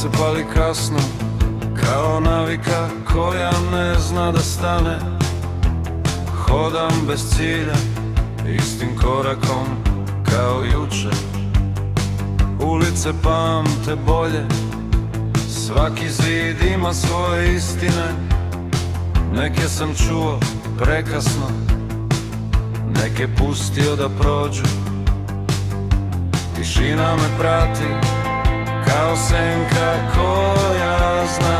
se pali kasno, kao navika koja ne zna da stane. Hodam bez cilja, istim korakom kao juče. Ulice pamte bolje, svaki zid ima svoje istine. Neke sam čuo prekasno, neke pustio da prođu. Tišina me prati kao senka koja zna.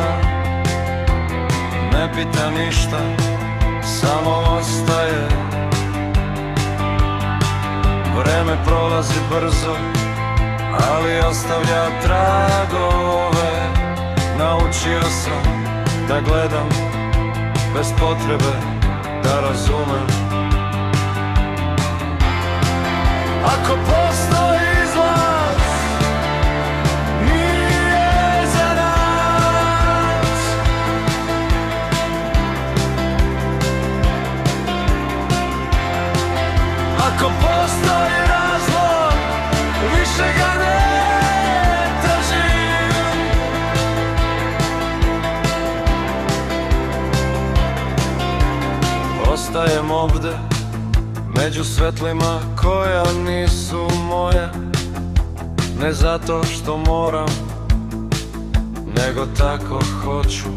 Ne pita ništa, samo ostaje. Vreme prolazi brzo, ali ostavlja tragove. Naučio sam da gledam bez potrebe da razumem. Ako postoji izlaz, nije za nas. Ako postoji razlog, više ga ne tražim. Ostajem ovde među svetlima koja nisu moja. Ne zato što moram, nego tako hoću.